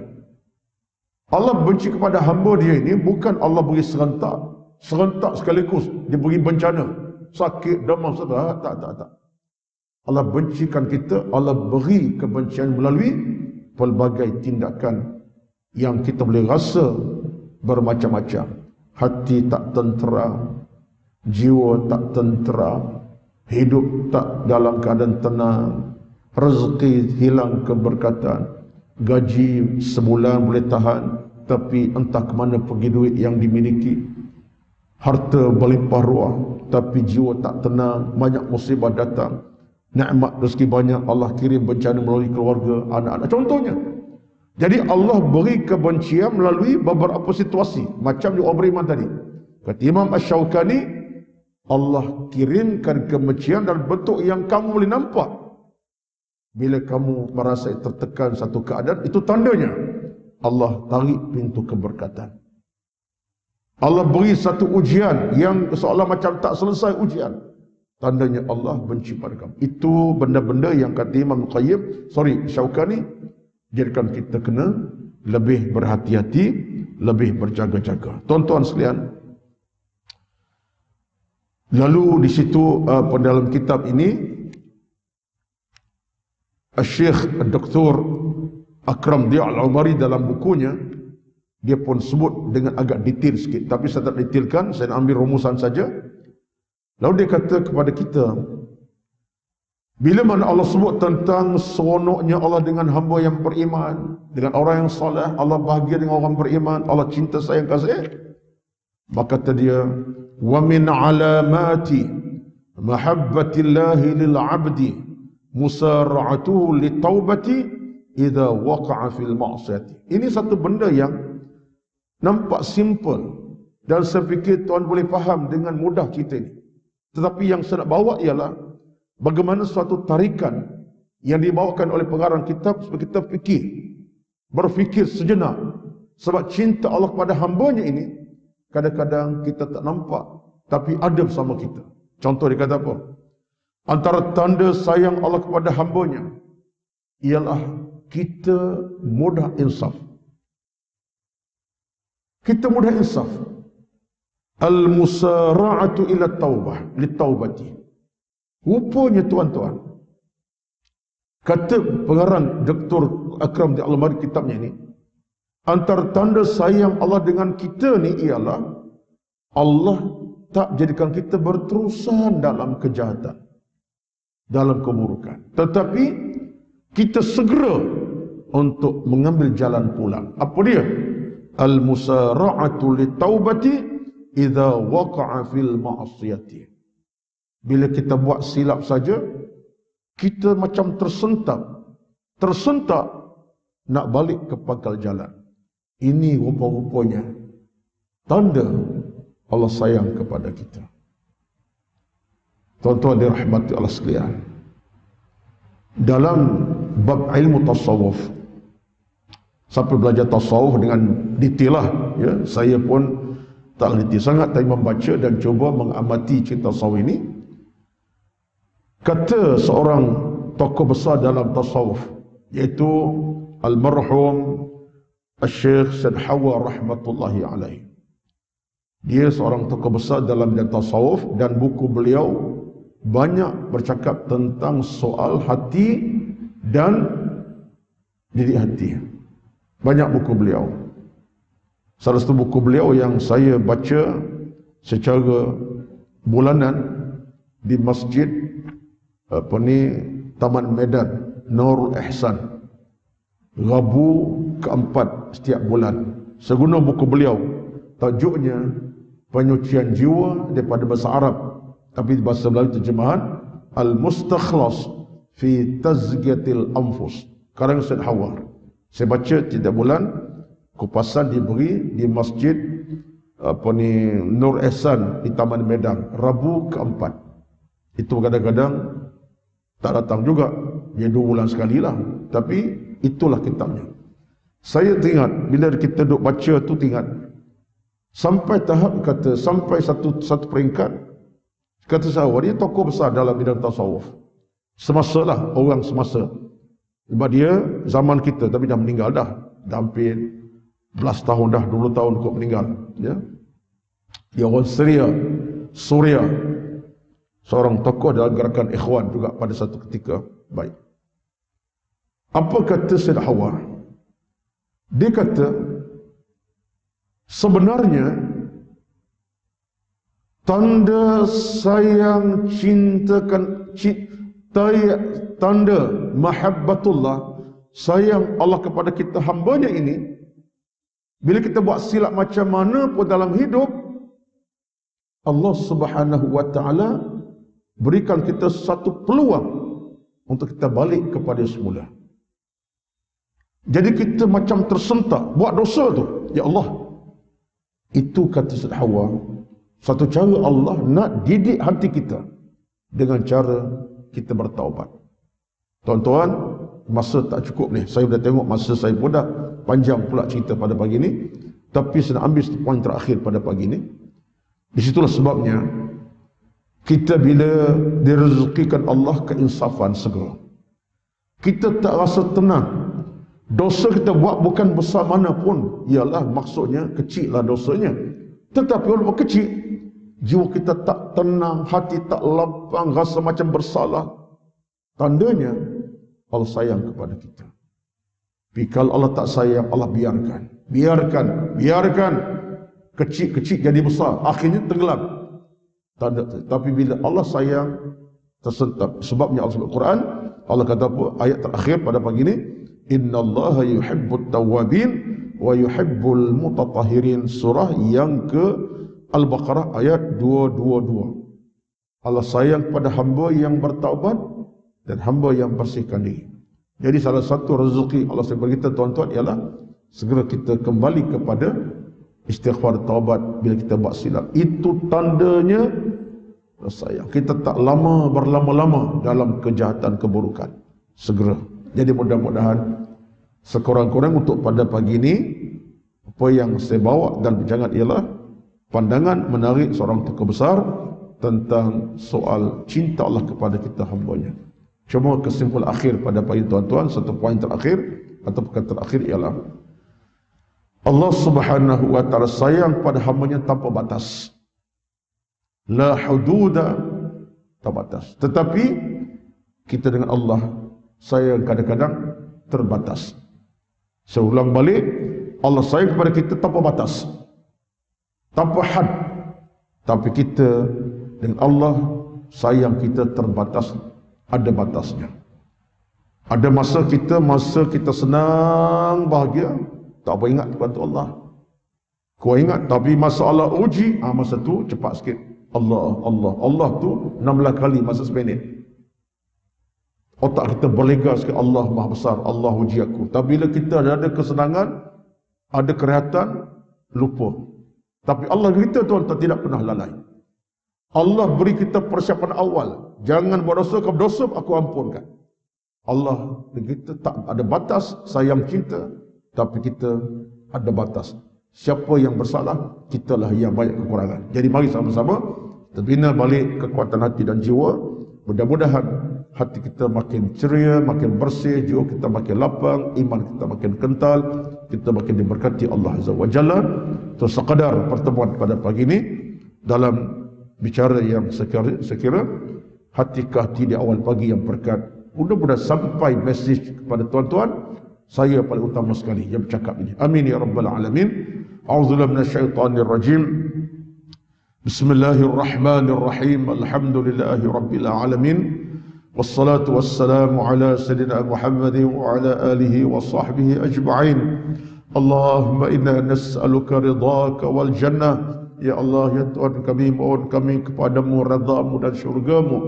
Allah benci kepada hamba dia ini bukan Allah beri serentak sekaligus, dia beri bencana, sakit, demam, tak. Allah bencikan kita, Allah beri kebencian melalui pelbagai tindakan yang kita boleh rasa bermacam-macam. Hati tak tentera, jiwa tak tentera, hidup tak dalam keadaan tenang, rezeki hilang keberkatan, gaji sebulan boleh tahan tapi entah ke mana pergi duit yang dimiliki, harta berlimpah ruah tapi jiwa tak tenang, banyak musibah datang, nikmat rezeki banyak, Allah kirim bencana melalui keluarga, anak-anak, contohnya. Jadi Allah beri kebencian melalui beberapa situasi, macam yang orang beriman tadi. Kata Imam Asy-Syaukani, Allah kirimkan kebencian dalam bentuk yang kamu boleh nampak. Bila kamu merasa tertekan satu keadaan, itu tandanya Allah tarik pintu keberkatan. Allah beri satu ujian yang seolah macam tak selesai ujian. Tandanya Allah benci pada kamu. Itu benda-benda yang kata Imam Syaukani, jadikan kita kena lebih berhati-hati, lebih berjaga-jaga. Tuan-tuan sekalian, lalu di situ dalam kitab ini Syekh Dr. Akram Dia Al-Umari dalam bukunya, dia pun sebut dengan agak detail sikit, tapi saya tak detailkan, saya nak ambil rumusan saja. Lalu dia kata kepada kita, bila mana Allah sebut tentang seronoknya Allah dengan hamba yang beriman, dengan orang yang soleh, Allah bahagia dengan orang beriman, Allah cinta sayang kasih, maka kata dia, wa min alamati mahabbatillahi lil abdi musara'atuhu litaubati idza waqa'a fil ma'siyati. Ini satu benda yang nampak simple dan saya fikir tuan boleh faham dengan mudah cerita ini. Tetapi yang saya nak bawa ialah bagaimana suatu tarikan yang dibawakan oleh pengarang kitab supaya kita berfikir sejenak. Sebab cinta Allah kepada hambanya ini kadang-kadang kita tak nampak, tapi ada bersama kita. Contoh dia kata apa? Antara tanda sayang Allah kepada hambanya ialah kita mudah insaf. Kita mudah insaf. Al-musara'atu ila taubah, litaubati. Rupanya tuan-tuan, kata pengarang Dr. Akram Dia Al-Umari kitabnya ini, antara tanda sayang Allah dengan kita ni ialah Allah tak jadikan kita berterusan dalam kejahatan, dalam keburukan, tetapi kita segera untuk mengambil jalan pulang. Apa dia? Al-musara'atu litaubati idza waqa'a fil ma'siyati. Bila kita buat silap saja, kita macam tersentak nak balik ke pangkal jalan. Ini rupa-rupanya tanda Allah sayang kepada kita. Tuan-tuan dirahmati Allah sekalian, dalam bab ilmu tasawuf, siapa belajar tasawuf dengan detail lah, ya, saya pun tak teliti sangat, tapi membaca dan cuba mengamati cerita tasawuf ini. Kata seorang tokoh besar dalam tasawuf, iaitu almarhum Syekh Said Hawa rahmatullahi alaihi. Dia seorang tokoh besar dalam bidang tasawuf dan buku beliau banyak bercakap tentang soal hati dan didik hati. Banyak buku beliau. Salah satu buku beliau yang saya baca secara bulanan di masjid Taman Medan Nurul Ihsan, Rabu keempat setiap bulan. Seguna buku beliau, tajuknya Penyucian Jiwa daripada bahasa Arab, tapi di bahasa Melayu terjemahan Al-Mustakhlas fi Tazkiyatil Anfus, karang Said Hawa. Saya baca tiap bulan. Kupasan diberi di masjid Nur Ihsan di Taman Medan, Rabu keempat. Itu kadang-kadang tak datang juga, dia 2 bulan sekali lah, tapi itulah kitabnya. Saya teringat bila kita duk baca tu, teringat sampai tahap kata, sampai satu peringkat kata saya, dia tokoh besar dalam bidang tasawuf semasa lah, orang semasa. Sebab dia zaman kita, tapi dah meninggal dah hampir belas tahun dah, 20 tahun kot meninggal, ya. Dia orang Suria, seorang tokoh dalam gerakan Ikhwan juga pada satu ketika. Baik, apa kata Said Hawa? Dia kata sebenarnya tanda sayang tanda mahabbatullah, sayang Allah kepada kita hambanya ini, bila kita buat silap macam mana pun dalam hidup, Allah Subhanahu wa ta'ala berikan kita satu peluang untuk kita balik kepada semula. Jadi kita macam tersentak buat dosa tu, ya Allah. Itu kata Said Hawa, Satu cara Allah nak didik hati kita dengan cara kita bertaubat. Tuan-tuan, masa tak cukup ni. Saya dah tengok masa saya pun dah panjang pula cerita pada pagi ni. Tapi saya nak ambil satu poin terakhir pada pagi ni. Di situlah sebabnya kita bila direzekikan Allah keinsafan segera, kita tak rasa tenang. Dosa kita buat bukan besar mana pun, ialah maksudnya kecil lah dosanya. Tetapi walaupun kecil, jiwa kita tak tenang, hati tak lapang, rasa macam bersalah. Tandanya Allah sayang kepada kita. Tapi kalau Allah tak sayang, Allah biarkan kecil-kecil jadi besar, akhirnya tenggelam. Tapi bila Allah sayang, tersentap. Sebabnya Allah sebut Quran, Allah kata apa? Ayat terakhir pada pagi ini, innallaha yuhibbut tawwabin wa yuhibbul mutatahhirin. Surah yang ke Al-Baqarah ayat 222. Allah sayang pada hamba yang bertaubat dan hamba yang bersihkan diri. Jadi salah satu rezeki Allah bagi kita, tuan-tuan, ialah segera kita kembali kepada istighfar, taubat bila kita buat silap. Itu tandanya sayang. Kita tak berlama-lama dalam kejahatan, keburukan. Segera. Jadi mudah-mudahan sekurang-kurang untuk pada pagi ini, apa yang saya bawa dan bincangkan ialah pandangan menarik seorang tokoh besar tentang soal cinta Allah kepada kita hambanya. Cuma kesimpulan akhir pada pagi tuan-tuan, satu poin terakhir atau perkataan terakhir ialah Allah Subhanahu wa taala sayang pada hambanya tanpa batas. La hududa, tak batas. Tetapi kita dengan Allah sayang kadang-kadang terbatas. Saya ulang balik, Allah sayang kepada kita tanpa batas, tanpa had. Tapi kita dengan Allah sayang kita terbatas, ada batasnya. Ada masa kita senang, bahagia, tak apa ingat kepada Allah. Kau ingat, tapi masa Allah uji, masa tu cepat sikit. Allah tu 16 kali masa seminit. Otak kita berlega sikit, Allah Maha Besar, Allah uji aku. Tapi bila kita ada kesenangan, ada kerehatan, lupa. Tapi Allah kita tuan-tuan tidak pernah lalai. Allah beri kita persiapan awal. Jangan buat dosa, kalau dosa aku ampunkan. Allah kita tak ada batas, sayang kita, tapi kita ada batas. Siapa yang bersalah, kitalah yang banyak kekurangan. Jadi mari sama-sama kita bina balik kekuatan hati dan jiwa. Mudah-mudahan hati kita makin ceria, makin bersih, jiwa kita makin lapang, iman kita makin kental, kita makin diberkati Allah Azza wa Jalla. Itu sekadar pertemuan pada pagi ini dalam bicara yang sekira hati ke hati di awal pagi yang berkat. Mudah-mudahan sampai mesej kepada tuan-tuan, saya paling utama sekali yang bercakap ini. Amin ya rabbal alamin. A'udzubillahi minasyaitonir rajim. Bismillahirrahmanirrahim. Alhamdulillahi rabbil alamin. Wassalatu wassalamu ala sayyidina Muhammadin wa ala alihi wa sahbihi ajma'in. Allahumma inna nas'aluka ridhaka wal jannah. Ya Allah, ya Tuhan kami, mohon kami kepadamu redha-Mu dan syurga-Mu.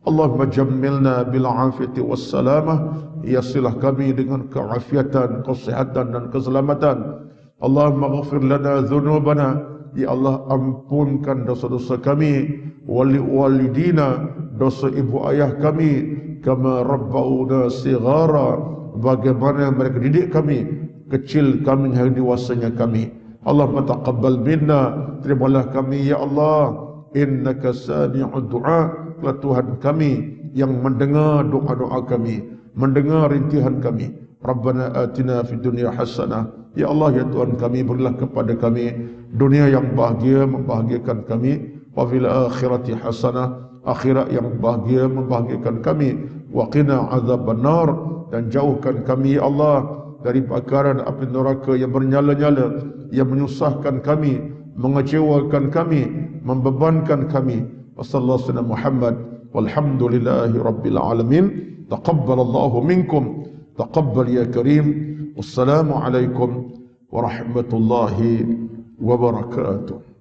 Allahumma jammilna bil afiyati was salamah. Yassilah kami dengan keafiatan, kesehatan dan keselamatan. Allahumma ghafir lana dhunubana. Ya Allah, ampunkan dosa-dosa kami, wali walidina, dosa ibu ayah kami, kama rabbauna sighara, bagaimana mereka didik kami kecil, kami hari dewasanya kami. Allahumma taqabbal minna, terimalah kami ya Allah. Innaka sami'ud du'a, telah Tuhan kami yang mendengar doa-doa kami, mendengar rintihan kami. Rabbana atina fid dunya hasanah. Ya Allah, ya Tuhan kami, berilah kepada kami dunia yang bahagia, membahagiakan kami. Wa fil akhirati hasanah, akhirat yang bahagia, membahagiakan kami. Wa qina azabannar, dan jauhkan kami ya Allah dari bakaran api neraka yang bernyala-nyala, yang menyusahkan kami, mengecewakan kami, membebankan kami. Wassallallahu alaihi Muhammad walhamdulillahi rabbil alamin. Taqabbalallahu minkum, taqabbal ya karim. Wassalamu alaikum warahmatullahi wabarakatuh.